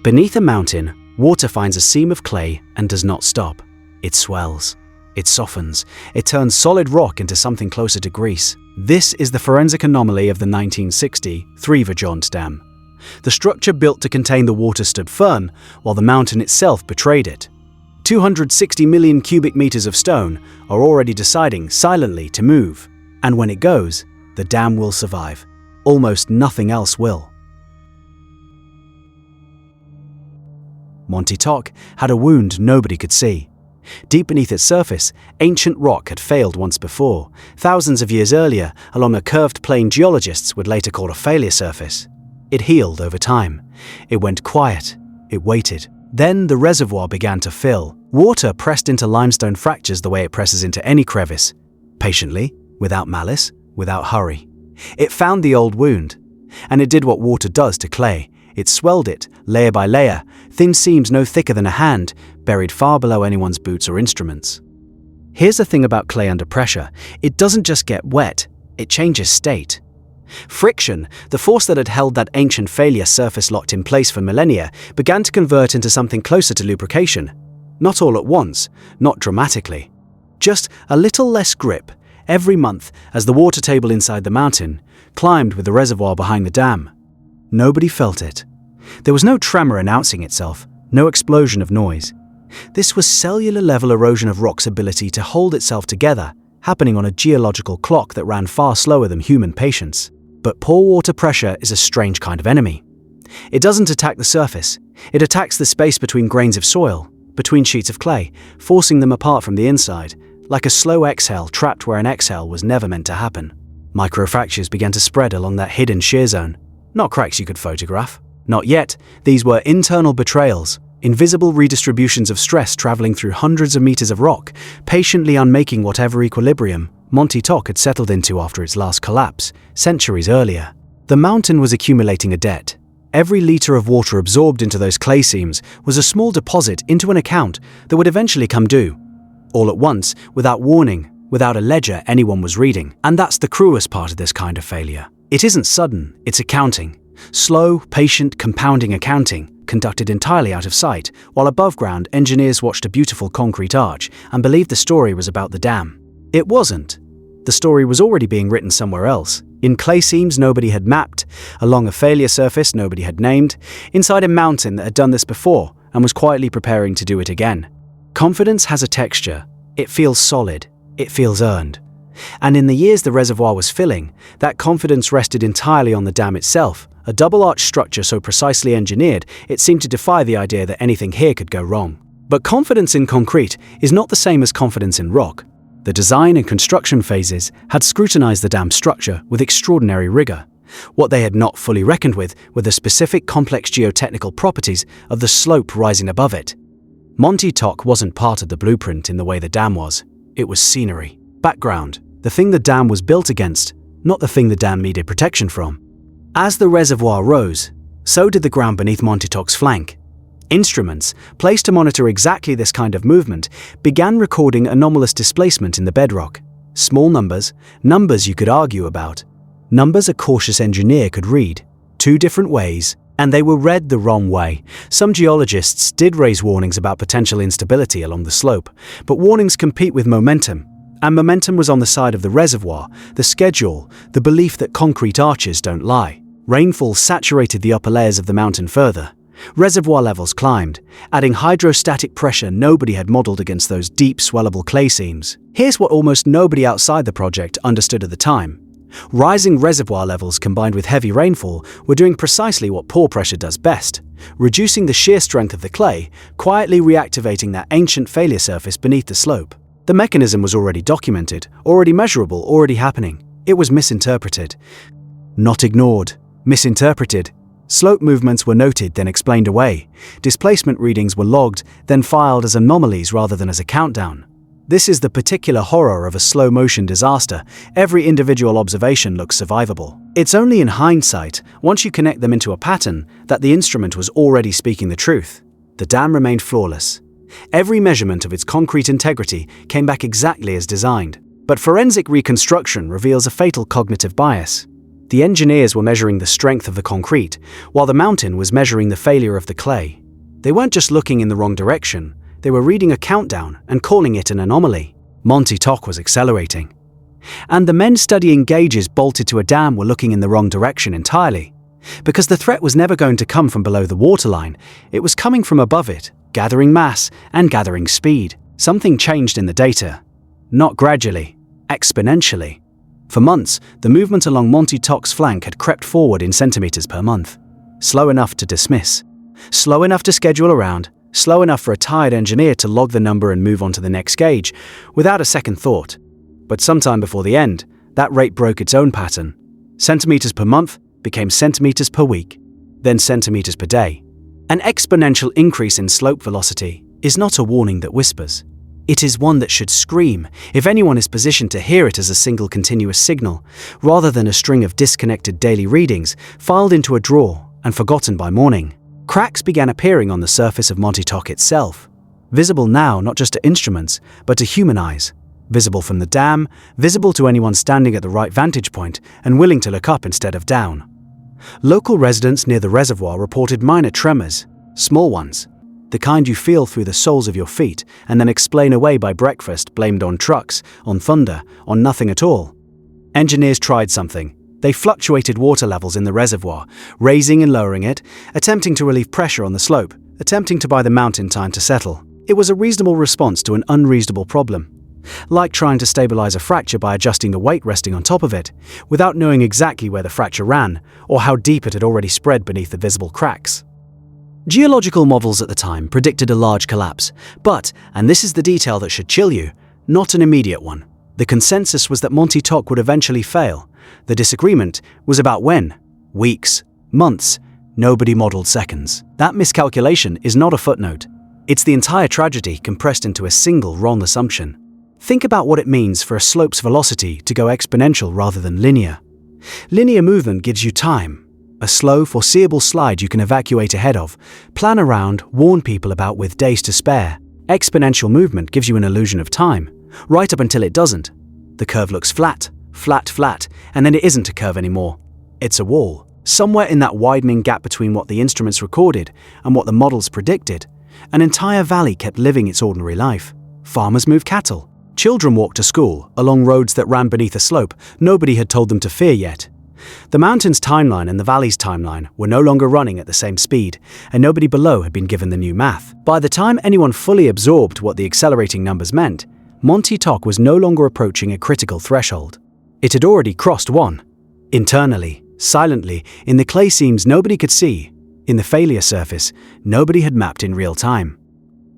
Beneath a mountain, water finds a seam of clay and does not stop. It swells. It softens. It turns solid rock into something closer to grease. This is the forensic anomaly of the 1963 Vajont Dam. The structure built to contain the water stood firm, while the mountain itself betrayed it. 260 million cubic meters of stone are already deciding silently to move. And when it goes, the dam will survive. Almost nothing else will. Monte Toc had a wound nobody could see. Deep beneath its surface, ancient rock had failed once before. Thousands of years earlier, along a curved plane geologists would later call a failure surface. It healed over time. It went quiet. It waited. Then the reservoir began to fill. Water pressed into limestone fractures the way it presses into any crevice. Patiently, without malice, without hurry. It found the old wound. And it did what water does to clay. It swelled it, layer by layer, thin seams no thicker than a hand, buried far below anyone's boots or instruments. Here's the thing about clay under pressure. It doesn't just get wet, it changes state. Friction, the force that had held that ancient failure surface locked in place for millennia, began to convert into something closer to lubrication. Not all at once, not dramatically. Just a little less grip every month as the water table inside the mountain climbed with the reservoir behind the dam. Nobody felt it. There was no tremor announcing itself, no explosion of noise. This was cellular-level erosion of rock's ability to hold itself together, happening on a geological clock that ran far slower than human patience. But pore water pressure is a strange kind of enemy. It doesn't attack the surface. It attacks the space between grains of soil, between sheets of clay, forcing them apart from the inside, like a slow exhale trapped where an exhale was never meant to happen. Microfractures began to spread along that hidden shear zone. Not cracks you could photograph. Not yet. These were internal betrayals, invisible redistributions of stress traveling through hundreds of meters of rock, patiently unmaking whatever equilibrium Monte Toc had settled into after its last collapse, centuries earlier. The mountain was accumulating a debt. Every liter of water absorbed into those clay seams was a small deposit into an account that would eventually come due. All at once, without warning, without a ledger anyone was reading. And that's the cruelest part of this kind of failure. It isn't sudden, it's accounting. Slow, patient, compounding accounting, conducted entirely out of sight, while above ground engineers watched a beautiful concrete arch and believed the story was about the dam. It wasn't. The story was already being written somewhere else. In clay seams nobody had mapped, along a failure surface nobody had named, inside a mountain that had done this before and was quietly preparing to do it again. Confidence has a texture. It feels solid. It feels earned. And in the years the reservoir was filling, that confidence rested entirely on the dam itself, a double-arch structure so precisely engineered it seemed to defy the idea that anything here could go wrong. But confidence in concrete is not the same as confidence in rock. The design and construction phases had scrutinized the dam structure with extraordinary rigor. What they had not fully reckoned with were the specific complex geotechnical properties of the slope rising above it. Monte Toc wasn't part of the blueprint in the way the dam was. It was scenery, background, the thing the dam was built against, not the thing the dam needed protection from. As the reservoir rose, so did the ground beneath Monte Toc's flank. Instruments, placed to monitor exactly this kind of movement, began recording anomalous displacement in the bedrock. Small numbers, numbers you could argue about. Numbers a cautious engineer could read. Two different ways, and they were read the wrong way. Some geologists did raise warnings about potential instability along the slope, but warnings compete with momentum. And momentum was on the side of the reservoir, the schedule, the belief that concrete arches don't lie. Rainfall saturated the upper layers of the mountain further. Reservoir levels climbed, adding hydrostatic pressure nobody had modeled against those deep, swellable clay seams. Here's what almost nobody outside the project understood at the time. Rising reservoir levels combined with heavy rainfall were doing precisely what pore pressure does best, reducing the shear strength of the clay, quietly reactivating that ancient failure surface beneath the slope. The mechanism was already documented, already measurable, already happening. It was misinterpreted. Not ignored. Misinterpreted. Slope movements were noted, then explained away. Displacement readings were logged, then filed as anomalies rather than as a countdown. This is the particular horror of a slow-motion disaster. Every individual observation looks survivable. It's only in hindsight, once you connect them into a pattern, that the instrument was already speaking the truth. The dam remained flawless. Every measurement of its concrete integrity came back exactly as designed. But forensic reconstruction reveals a fatal cognitive bias. The engineers were measuring the strength of the concrete, while the mountain was measuring the failure of the clay. They weren't just looking in the wrong direction, they were reading a countdown and calling it an anomaly. Monte Toc was accelerating. And the men studying gauges bolted to a dam were looking in the wrong direction entirely. Because the threat was never going to come from below the waterline, it was coming from above it, gathering mass and gathering speed. Something changed in the data. Not gradually, exponentially. For months, the movement along Monte Toc's flank had crept forward in centimeters per month. Slow enough to dismiss. Slow enough to schedule around. Slow enough for a tired engineer to log the number and move on to the next gauge, without a second thought. But sometime before the end, that rate broke its own pattern. Centimeters per month became centimeters per week, then centimeters per day. An exponential increase in slope velocity is not a warning that whispers. It is one that should scream if anyone is positioned to hear it as a single continuous signal, rather than a string of disconnected daily readings filed into a drawer and forgotten by morning. Cracks began appearing on the surface of Monte Toc itself, visible now not just to instruments, but to human eyes. Visible from the dam, visible to anyone standing at the right vantage point and willing to look up instead of down. Local residents near the reservoir reported minor tremors, small ones, the kind you feel through the soles of your feet and then explain away by breakfast, blamed on trucks, on thunder, on nothing at all. Engineers tried something. They fluctuated water levels in the reservoir, raising and lowering it, attempting to relieve pressure on the slope, attempting to buy the mountain time to settle. It was a reasonable response to an unreasonable problem. Like trying to stabilize a fracture by adjusting the weight resting on top of it, without knowing exactly where the fracture ran, or how deep it had already spread beneath the visible cracks. Geological models at the time predicted a large collapse, but, and this is the detail that should chill you, not an immediate one. The consensus was that Monte Toc would eventually fail. The disagreement was about when. Weeks, months, nobody modeled seconds. That miscalculation is not a footnote. It's the entire tragedy compressed into a single wrong assumption. Think about what it means for a slope's velocity to go exponential rather than linear. Linear movement gives you time, a slow, foreseeable slide you can evacuate ahead of, plan around, warn people about with days to spare. Exponential movement gives you an illusion of time, right up until it doesn't. The curve looks flat, flat, flat, and then it isn't a curve anymore. It's a wall. Somewhere in that widening gap between what the instruments recorded and what the models predicted, an entire valley kept living its ordinary life. Farmers moved cattle. Children walked to school along roads that ran beneath a slope nobody had told them to fear yet. The mountain's timeline and the valley's timeline were no longer running at the same speed, and nobody below had been given the new math. By the time anyone fully absorbed what the accelerating numbers meant, Monte Toc was no longer approaching a critical threshold. It had already crossed one. Internally, silently, in the clay seams nobody could see, in the failure surface, nobody had mapped in real time.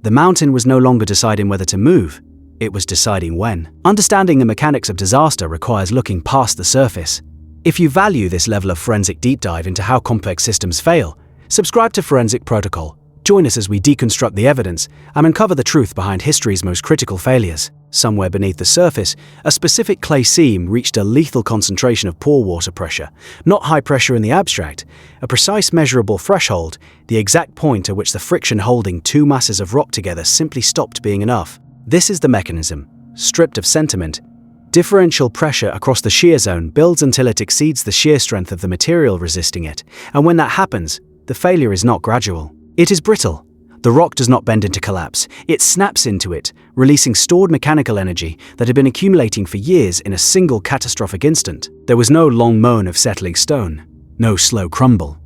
The mountain was no longer deciding whether to move, it was deciding when. Understanding the mechanics of disaster requires looking past the surface. If you value this level of forensic deep dive into how complex systems fail, subscribe to Forensic Protocol. Join us as we deconstruct the evidence and uncover the truth behind history's most critical failures. Somewhere beneath the surface, a specific clay seam reached a lethal concentration of pore water pressure, not high pressure in the abstract, a precise measurable threshold, the exact point at which the friction holding two masses of rock together simply stopped being enough. This is the mechanism. Stripped of sentiment, differential pressure across the shear zone builds until it exceeds the shear strength of the material resisting it, and when that happens, the failure is not gradual. It is brittle. The rock does not bend into collapse, it snaps into it, releasing stored mechanical energy that had been accumulating for years in a single catastrophic instant. There was no long moan of settling stone, no slow crumble.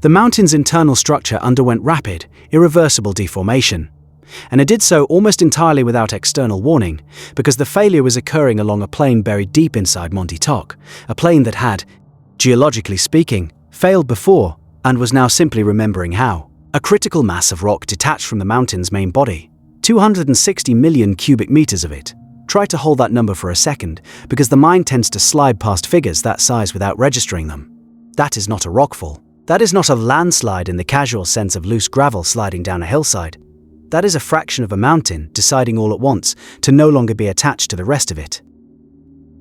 The mountain's internal structure underwent rapid, irreversible deformation. And it did so almost entirely without external warning, because the failure was occurring along a plain buried deep inside Monte Toc, a plain that had, geologically speaking, failed before and was now simply remembering how. A critical mass of rock detached from the mountain's main body, 260 million cubic meters of it. Try to hold that number for a second, because the mind tends to slide past figures that size without registering them. That is not a rockfall. That is not a landslide in the casual sense of loose gravel sliding down a hillside. That is a fraction of a mountain deciding all at once to no longer be attached to the rest of it.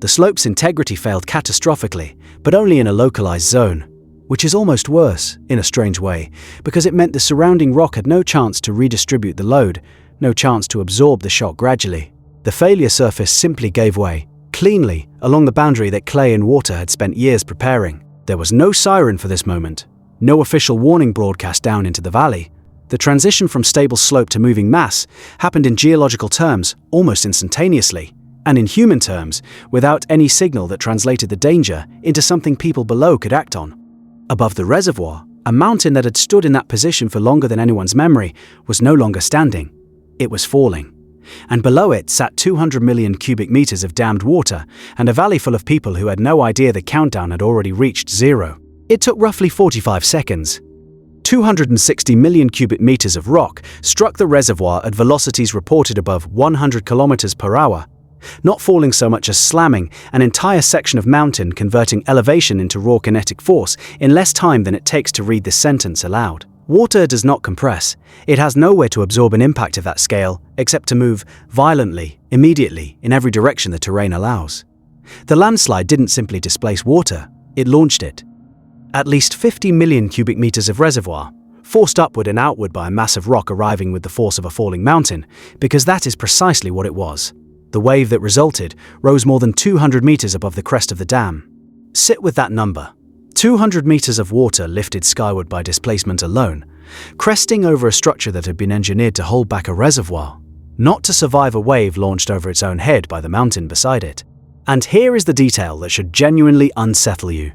The slope's integrity failed catastrophically, but only in a localized zone, which is almost worse, in a strange way, because it meant the surrounding rock had no chance to redistribute the load, no chance to absorb the shock gradually. The failure surface simply gave way, cleanly, along the boundary that clay and water had spent years preparing. There was no siren for this moment, no official warning broadcast down into the valley. The transition from stable slope to moving mass happened in geological terms almost instantaneously, and in human terms, without any signal that translated the danger into something people below could act on. Above the reservoir, a mountain that had stood in that position for longer than anyone's memory was no longer standing. It was falling. And below it sat 200 million cubic meters of dammed water and a valley full of people who had no idea the countdown had already reached zero. It took roughly 45 seconds. 260 million cubic meters of rock struck the reservoir at velocities reported above 100 kilometers per hour, not falling so much as slamming an entire section of mountain, converting elevation into raw kinetic force in less time than it takes to read this sentence aloud. Water does not compress. It has nowhere to absorb an impact of that scale except to move violently, immediately, in every direction the terrain allows. The landslide didn't simply displace water, it launched it. At least 50 million cubic meters of reservoir, forced upward and outward by a mass of rock arriving with the force of a falling mountain, because that is precisely what it was. The wave that resulted rose more than 200 meters above the crest of the dam. Sit with that number. 200 meters of water lifted skyward by displacement alone, cresting over a structure that had been engineered to hold back a reservoir, not to survive a wave launched over its own head by the mountain beside it. And here is the detail that should genuinely unsettle you.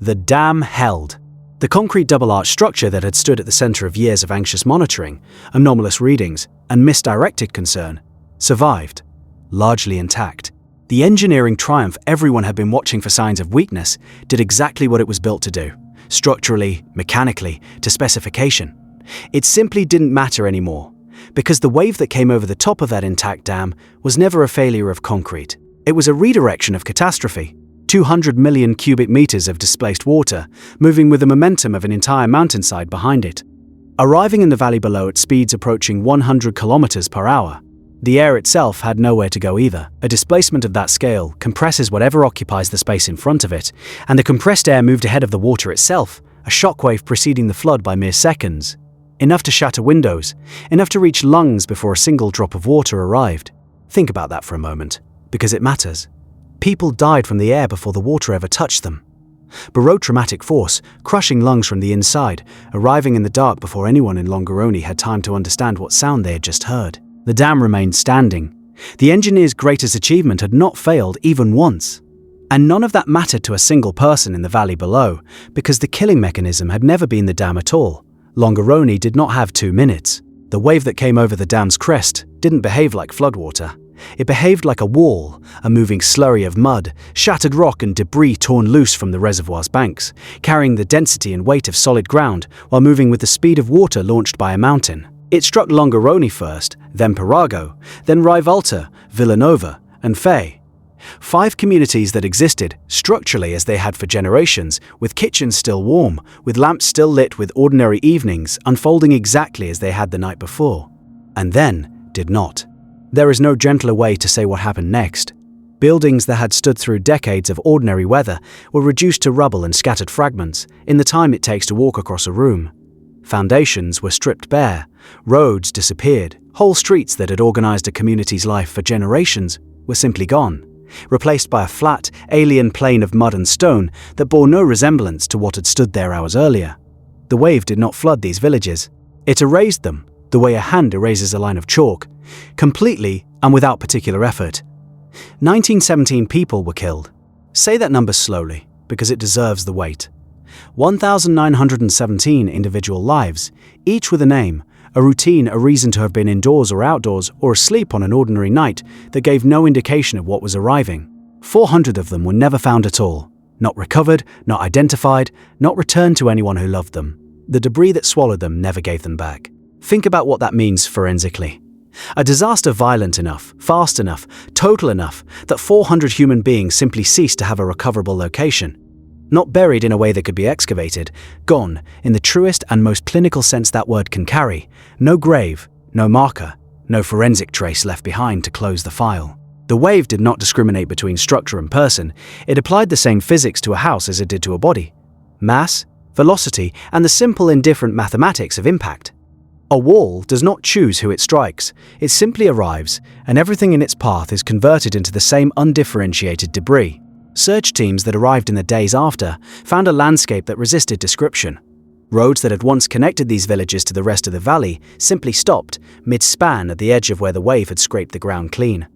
The dam held. The concrete double-arch structure that had stood at the center of years of anxious monitoring, anomalous readings, and misdirected concern, survived, largely intact. The engineering triumph everyone had been watching for signs of weakness did exactly what it was built to do, structurally, mechanically, to specification. It simply didn't matter anymore, because the wave that came over the top of that intact dam was never a failure of concrete. It was a redirection of catastrophe. 200 million cubic meters of displaced water, moving with the momentum of an entire mountainside behind it. Arriving in the valley below at speeds approaching 100 kilometers per hour, the air itself had nowhere to go either. A displacement of that scale compresses whatever occupies the space in front of it, and the compressed air moved ahead of the water itself, a shockwave preceding the flood by mere seconds. Enough to shatter windows, enough to reach lungs before a single drop of water arrived. Think about that for a moment, because it matters. People died from the air before the water ever touched them. Barotraumatic force, crushing lungs from the inside, arriving in the dark before anyone in Longarone had time to understand what sound they had just heard. The dam remained standing. The engineer's greatest achievement had not failed even once. And none of that mattered to a single person in the valley below, because the killing mechanism had never been the dam at all. Longarone did not have 2 minutes. The wave that came over the dam's crest didn't behave like floodwater. It behaved like a wall, a moving slurry of mud, shattered rock and debris torn loose from the reservoir's banks, carrying the density and weight of solid ground while moving with the speed of water launched by a mountain. It struck Longarone first, then Parago, then Rivalta, Villanova, and Fay. 5 communities that existed, structurally as they had for generations, with kitchens still warm, with lamps still lit with ordinary evenings unfolding exactly as they had the night before. And then did not. There is no gentler way to say what happened next. Buildings that had stood through decades of ordinary weather were reduced to rubble and scattered fragments in the time it takes to walk across a room. Foundations were stripped bare, roads disappeared, whole streets that had organized a community's life for generations were simply gone, replaced by a flat, alien plain of mud and stone that bore no resemblance to what had stood there hours earlier. The wave did not flood these villages. It erased them, the way a hand erases a line of chalk, completely and without particular effort. 1917 people were killed. Say that number slowly, because it deserves the weight. 1,917 individual lives, each with a name, a routine, a reason to have been indoors or outdoors or asleep on an ordinary night that gave no indication of what was arriving. 400 of them were never found at all, not recovered, not identified, not returned to anyone who loved them. The debris that swallowed them never gave them back. Think about what that means forensically. A disaster violent enough, fast enough, total enough that 400 human beings simply ceased to have a recoverable location. Not buried in a way that could be excavated, gone in the truest and most clinical sense that word can carry. No grave, no marker, no forensic trace left behind to close the file. The wave did not discriminate between structure and person. It applied the same physics to a house as it did to a body. Mass, velocity, and the simple indifferent mathematics of impact. A wall does not choose who it strikes. It simply arrives, and everything in its path is converted into the same undifferentiated debris. Search teams that arrived in the days after found a landscape that resisted description. Roads that had once connected these villages to the rest of the valley simply stopped mid-span at the edge of where the wave had scraped the ground clean.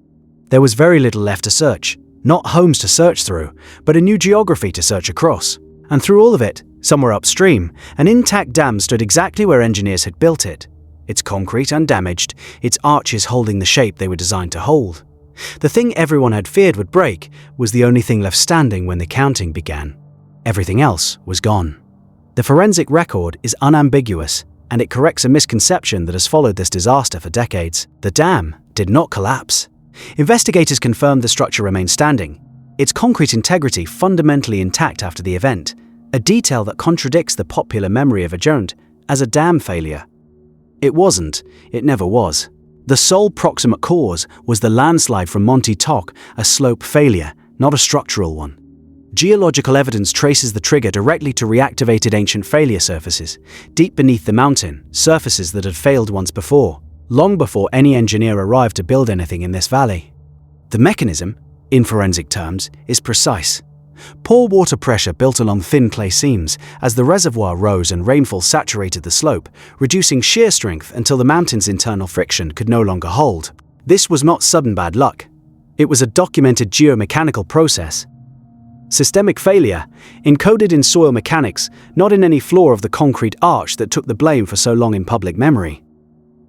There was very little left to search, not homes to search through, but a new geography to search across. And through all of it, somewhere upstream, an intact dam stood exactly where engineers had built it. Its concrete undamaged, its arches holding the shape they were designed to hold. The thing everyone had feared would break was the only thing left standing when the counting began. Everything else was gone. The forensic record is unambiguous, and it corrects a misconception that has followed this disaster for decades. The dam did not collapse. Investigators confirmed the structure remained standing, its concrete integrity fundamentally intact after the event, a detail that contradicts the popular memory of Vajont as a dam failure. It wasn't, it never was. The sole proximate cause was the landslide from Monte Toc, a slope failure, not a structural one. Geological evidence traces the trigger directly to reactivated ancient failure surfaces, deep beneath the mountain, surfaces that had failed once before, long before any engineer arrived to build anything in this valley. The mechanism, in forensic terms, is precise. Pore water pressure built along thin clay seams as the reservoir rose and rainfall saturated the slope, reducing shear strength until the mountain's internal friction could no longer hold. This was not sudden bad luck. It was a documented geomechanical process. Systemic failure, encoded in soil mechanics, not in any flaw of the concrete arch that took the blame for so long in public memory.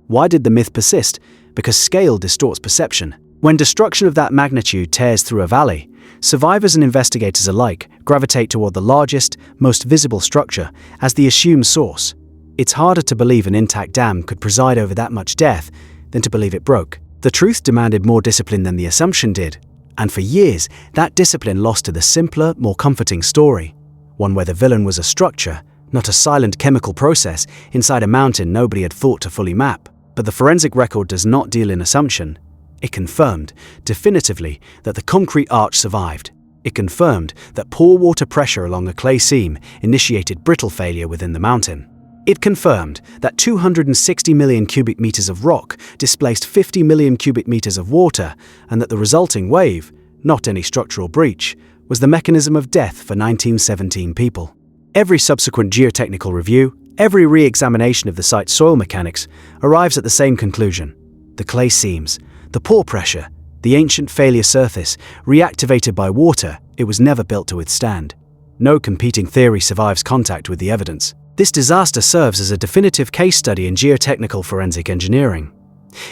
Why did the myth persist? Because scale distorts perception. When destruction of that magnitude tears through a valley, survivors and investigators alike gravitate toward the largest, most visible structure as the assumed source. It's harder to believe an intact dam could preside over that much death than to believe it broke. The truth demanded more discipline than the assumption did. And for years, that discipline lost to the simpler, more comforting story, one where the villain was a structure, not a silent chemical process inside a mountain nobody had thought to fully map. But the forensic record does not deal in assumption. It confirmed, definitively, that the concrete arch survived. It confirmed that pore water pressure along a clay seam initiated brittle failure within the mountain. It confirmed that 260 million cubic meters of rock displaced 50 million cubic meters of water, and that the resulting wave, not any structural breach, was the mechanism of death for 1917 people. Every subsequent geotechnical review, every re-examination of the site's soil mechanics arrives at the same conclusion. The clay seams, the pore pressure, the ancient failure surface, reactivated by water it was never built to withstand. No competing theory survives contact with the evidence. This disaster serves as a definitive case study in geotechnical forensic engineering.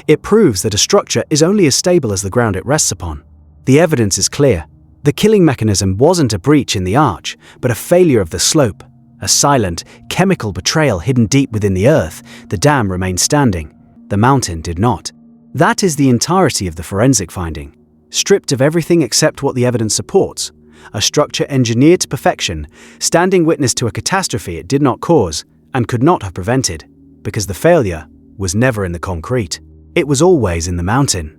It proves that a structure is only as stable as the ground it rests upon. The evidence is clear. The killing mechanism wasn't a breach in the arch, but a failure of the slope. A silent, chemical betrayal hidden deep within the earth. The dam remained standing. The mountain did not. That is the entirety of the forensic finding. Stripped of everything except what the evidence supports. A structure engineered to perfection, standing witness to a catastrophe it did not cause and could not have prevented, because the failure was never in the concrete. It was always in the mountain.